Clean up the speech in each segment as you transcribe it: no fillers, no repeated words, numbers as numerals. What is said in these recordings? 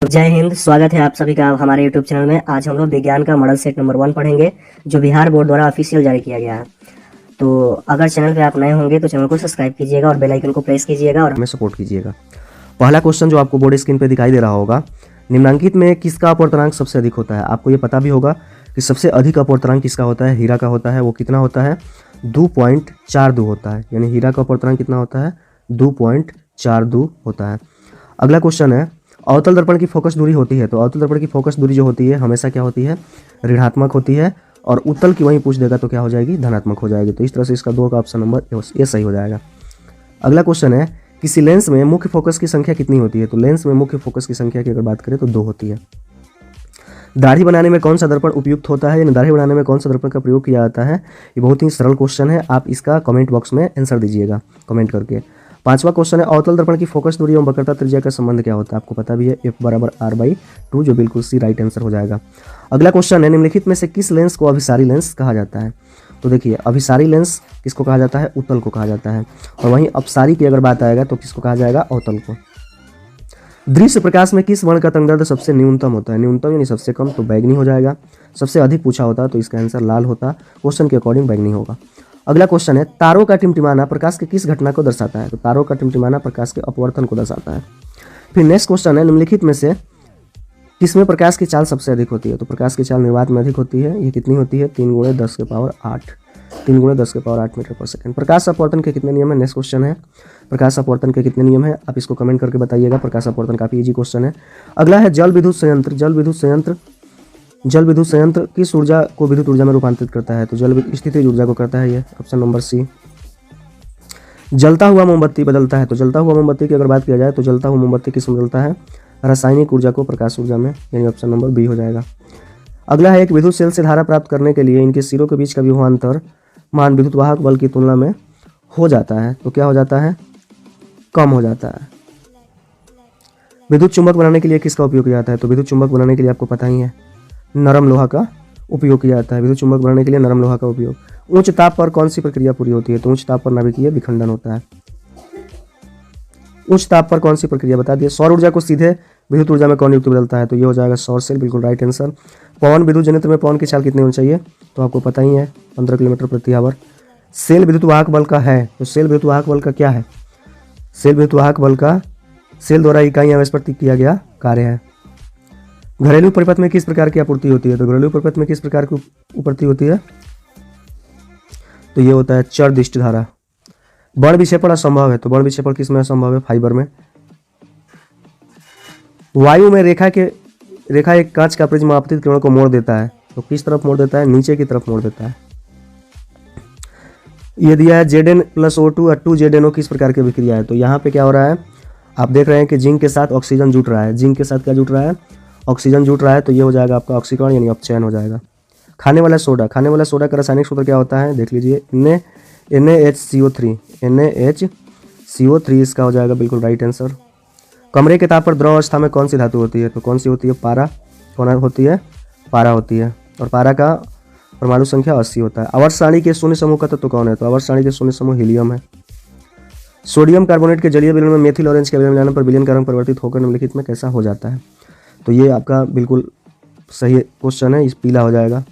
जय हिंद। स्वागत है आप सभी का हमारे YouTube चैनल में। आज हम लोग विज्ञान का मॉडल सेट नंबर 1 पढ़ेंगे, जो बिहार बोर्ड द्वारा ऑफिशियल जारी किया गया है। तो अगर चैनल पे आप नए होंगे तो चैनल को सब्सक्राइब कीजिएगा और बेल आइकन को प्रेस कीजिएगा और हमें सपोर्ट कीजिएगा। पहला क्वेश्चन जो आपको बोर्ड स्क्रीन पे दिखाई दे रहा होगा, निम्नलिखित में किसका अपवर्तनांक सबसे अधिक होता है। आपको ये पता भी होगा कि सबसे अधिक अपवर्तनांक किसका होता है, हीरा का होता है। वो कितना होता है, 2.42 होता है। यानी हीरा का अपवर्तनांक कितना होता है, 2.42 होता है। अगला क्वेश्चन है, अवतल दर्पण की फोकस दूरी होती है। तो अवतल दर्पण की फोकस दूरी जो होती है हमेशा क्या होती है, ऋणात्मक होती है। और उत्तल की वहीं पूछ देगा तो क्या हो जाएगी, धनात्मक हो जाएगी। तो इस तरह से इसका 2 का ऑप्शन नंबर ये सही हो जाएगा। अगला क्वेश्चन है, किसी लेंस में मुख्य फोकस की संख्या कितनी होती है। तो लेंस में मुख्य फोकस की संख्या की अगर बात करें तो 2 होती है। दाढ़ी बनाने में कौन सा दर्पण उपयुक्त होता है, यानी दाढ़ी बनाने में कौन सा दर्पण का प्रयोग किया जाता है। ये बहुत ही सरल क्वेश्चन है, आप इसका कमेंट बॉक्स में आंसर दीजिएगा कमेंट करके। 5वां क्वेश्चन है, अवतल दर्पण की फोकस दूरी एवं वक्रता त्रिज्या का संबंध क्या होता है। आपको पता भी है, F = R/2, जो बिल्कुल सी राइट आंसर हो जाएगा। अगला क्वेश्चन है, निम्नलिखित में से किस लेंस को अभिसारी लेंस कहा जाता है। तो देखिए, अभिसारी लेंस किसको कहा जाता है, उत्तल को कहा जाता है। और वहीं अपसारी की अगर बात आएगा तो किसको कहा जाएगा, अवतल को। दृश्य प्रकाश में किस वर्ण का तरंगदैर्ध्य सबसे न्यूनतम होता है। न्यूनतम यानी सबसे कम, तो बैगनी हो जाएगा। सबसे अधिक पूछा होता तो इसका आंसर लाल होता। क्वेश्चन के अकॉर्डिंग बैगनी होगा। अगला क्वेश्चन है, तारों का टिमटिमाना प्रकाश के किस घटना को दर्शाता है। तो तारों का टिमटिमाना प्रकाश के अपवर्तन को दर्शाता है। फिर नेक्स्ट क्वेश्चन है, निम्नलिखित में से किसमें प्रकाश की चाल सबसे अधिक होती है। तो प्रकाश की चाल निर्वात में अधिक होती है। ये कितनी होती है, 3 × 10⁸ 3 × 10⁸ मीटर पर सेकंड। प्रकाश अपवर्तन के कितने नियम है। नेक्स्ट क्वेश्चन है, प्रकाश अपवर्तन के कितने नियम है, आप इसको कमेंट करके बताइएगा। प्रकाश अपवर्तन काफी इजी क्वेश्चन है। अगला है, जल विद्युत संयंत्र। जल विद्युत संयंत्र किस ऊर्जा को विद्युत ऊर्जा में रूपांतरित करता है। तो जल स्थितिज ऊर्जा को करता है, ये ऑप्शन नंबर सी। जलता हुआ मोमबत्ती बदलता है। तो जलता हुआ मोमबत्ती की अगर बात किया जाए तो जलता हुआ मोमबत्ती किस में बदलता है, रासायनिक ऊर्जा को प्रकाश ऊर्जा में, यानी ऑप्शन नंबर बी हो जाएगा। अगला है, एक विद्युत सेल से धारा प्राप्त करने के लिए इनके सिरों के बीच का विभवांतर मान विद्युत वाहक बल की तुलना में हो जाता है। तो क्या हो जाता है, कम हो जाता है। विद्युत चुंबक बनाने के लिए किसका उपयोग किया जाता है। तो विद्युत चुंबक बनाने के लिए आपको पता ही है, नरम लोहा का उपयोग किया जाता है। विद्युत चुंबक बनाने के लिए नरम लोहा का उपयोग। उच्च ताप पर कौन सी प्रक्रिया पूरी होती है। तो उच्च ताप पर नाभिकीय विखंडन होता है। उच्च ताप पर कौन सी प्रक्रिया बता दिए। सौर ऊर्जा को सीधे विद्युत ऊर्जा में कौन युक्त बदलता है। तो ये हो जाएगा सौर सेल, बिल्कुल राइट आंसर। पवन विद्युत जनयंत्र में पवन की चाल कितनी होनी चाहिए। तो आपको पता ही है, 15 किलोमीटर प्रति आवर। सेल विद्युत वाहक बल का है। तो सेल विद्युत वाहक बल का क्या है, सेल विद्युत वाहक बल का सेल द्वारा इकाई आवेश पर किया गया कार्य है। घरेलू परिपथ में किस प्रकार की आपूर्ति होती है। तो घरेलू परिपथ में किस प्रकार की आपूर्ति होती है। तो ये होता है चर दिष्ट धारा। बर्ण विक्षेपण असंभव है। तो बर्ण विक्षेपण किस में असंभव है, फाइबर में। वायु में रेखा एक कांच का प्रिज्म आपतित किरणों को मोड़ देता है। तो किस तरफ मोड़ देता है, नीचे की तरफ मोड़ देता है। ये दिया है Zn+O2 और 2ZnO किस प्रकार की अभिक्रिया है। तो यहाँ पे क्या हो रहा है, आप देख रहे हैं कि जिंक के साथ ऑक्सीजन जुट रहा है। जिंक के साथ क्या जुट रहा है, ऑक्सीजन जुट रहा है। तो ये हो जाएगा आपका ऑक्सीकरण, यानी अपचयन हो जाएगा। खाने वाला सोडा का रासायनिक सूत्र क्या होता है, देख लीजिए, NaHCO3 इसका हो जाएगा बिल्कुल राइट आंसर। कमरे के ताप पर द्रव अवस्था में कौन सी धातु होती है। तो कौन सी होती है, पारा। कौन होती है, पारा होती है। और पारा का परमाणु संख्या 80 होता है। आवर्त सारणी के शून्य समूह का तत्व कौन है। तो आवर्त सारणी के शून्य समूह हीलियम है। सोडियम कार्बोनेट के जलीय विलयन में मेथिल ऑरेंज के विलयन मिलाने पर विलयन का रंग परिवर्तित होकर निम्नलिखित में कैसा हो जाता है। तो ये आपका बिल्कुल सही क्वेश्चन है, इस पीला हो जाएगा।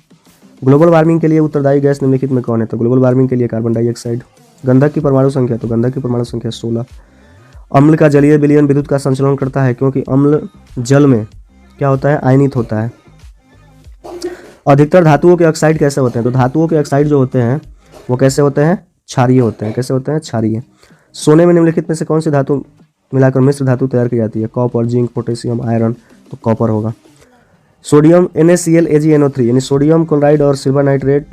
ग्लोबल वार्मिंग के लिए उत्तरदायी गैस निम्नलिखित में कौन है। तो ग्लोबल वार्मिंग के लिए कार्बन डाइऑक्साइड। गंधक की परमाणु संख्या, तो गंधक की परमाणु संख्या 16। अम्ल का जलीय विलयन विद्युत का संचलन करता है, क्योंकि अम्ल जल में क्या होता है, आयनित होता है। अधिकतर धातुओं के ऑक्साइड कैसे होते हैं। तो धातुओं के ऑक्साइड जो होते हैं वो कैसे होते हैं, क्षारीय होते हैं। कैसे होते हैं, क्षारीय। सोने में निम्नलिखित में से कौन सी धातु मिलाकर मिश्र धातु तैयार की जाती है। Copper, zinc, potassium, iron. तो कॉपर होगा। सोडियम NaCl(AgNO3) यानी सोडियम क्लोराइड और सिल्वर नाइट्रेट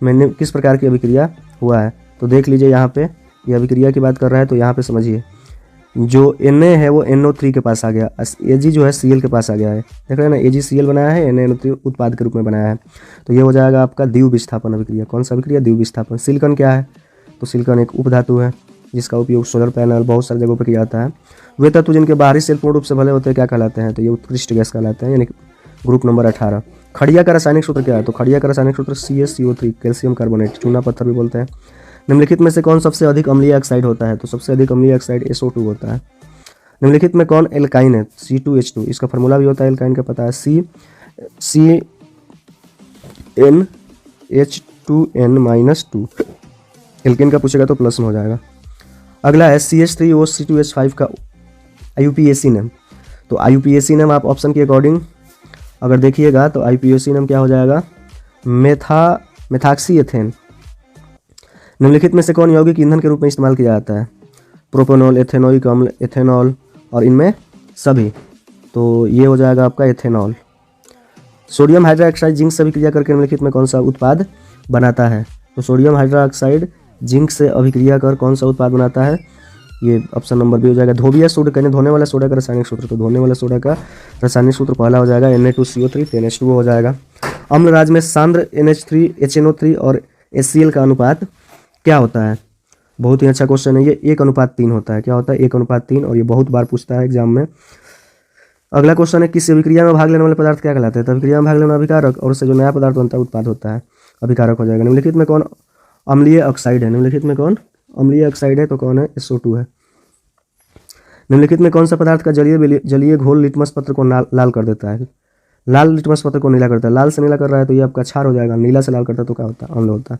में किस प्रकार की अभिक्रिया हुआ है। तो देख लीजिए, यहाँ पे ये अभिक्रिया की बात कर रहा है। तो यहाँ पे समझिए, जो Na है वो NO3 के पास आ गया, Ag जो है Cl के पास आ गया है। देख रहे हैं ना, AgCl बनाया है, NaNO3 उत्पाद के रूप में बनाया है। तो ये हो जाएगा आपका द्विव विस्थापन अभिक्रिया। कौन सा अभिक्रिया, द्विव विस्थापन। सिलिकॉन क्या है। तो सिलिकॉन एक उपधातु है जिसका उपयोग सोलर पैनल बहुत सारी जगहों पर किया जाता है। वे तत्व जिनके बाहरी सेल पूर्ण रूप से भले होते हैं क्या कहलाते हैं। तो ये उत्कृष्ट गैस कहलाते हैं, यानी ग्रुप नंबर 18। खड़िया का रासायनिक सूत्र क्या है। तो खड़िया का रासायनिक सूत्र CaCO3, कैल्शियम कार्बोनेट, चूना पत्थर भी बोलते हैं। निम्नलिखित में से कौन सबसे अधिक अम्लीय ऑक्साइड होता है। तो सबसे अधिक अम्लीय ऑक्साइड SO2 होता है। निम्नलिखित में कौन एल्काइन है? C2H2, इसका फार्मूला भी होता है एल्काइन का, पता है, CnH2n-2। एल्केन का पूछेगा तो प्लस में हो जाएगा। अगला है CH3OC2H5 का IUPAC नेम। तो IUPAC नेम आप ऑप्शन के अकॉर्डिंग अगर देखिएगा तो IUPAC नेम क्या हो जाएगा? Methoxy ethane. निम्नलिखित में से कौन यौगिक ईंधन के रूप में इस्तेमाल किया जाता है? प्रोपेनॉल, एथेनोइक अम्ल, एथेनॉल और इनमें सभी। तो ये हो जाएगा आपका एथेनॉल। सोडियम हाइड्रोक्साइड जिंक से अभिक्रिया करके निम्नलिखित में कौन सा उत्पाद बनाता है? तो सोडियम हाइड्रोक्साइड जिंक से अभिक्रिया कर कौन सा उत्पाद बनाता है? ये ऑप्शन नंबर बी हो जाएगा। धोबिया सोडा, कहने धोने वाला सोडा का रासायनिक सूत्र, तो धोने वाला सोडा का रासायनिक सूत्र पहला हो जाएगा Na2CO3, 10H2O हो जाएगा। अम्ल राज में सांद्र NH3, HNO3 और HCl का अनुपात क्या होता है? बहुत ही अच्छा क्वेश्चन है ये, 1:3 होता है। क्या होता है? 1:3, और ये बहुत बार पूछता है एग्जाम में। अगला क्वेश्चन है किस अभिक्रिया में भाग लेने वाले पदार्थ क्या कहलाते हैं? तो अभिक्रिया में भाग लेने वाला अभिकारक, और उससे जो नया पदार्थ बनता है उत्पाद होता है, अभिकारक हो जाएगा। निम्नलिखित में कौन अम्लीय ऑक्साइड है? निम्नलिखित में कौन अम्लीय ऑक्साइड है? तो कौन है? SO2 है। निम्नलिखित में कौन सा पदार्थ का जलीय घोल लिटमस पत्र को लाल कर देता है? लाल लिटमस पत्र को नीला करता है। लाल से नीला कर रहा है तो ये आपका क्षार हो जाएगा, नीला से लाल करता है तो क्या होता है? अम्ल होता है।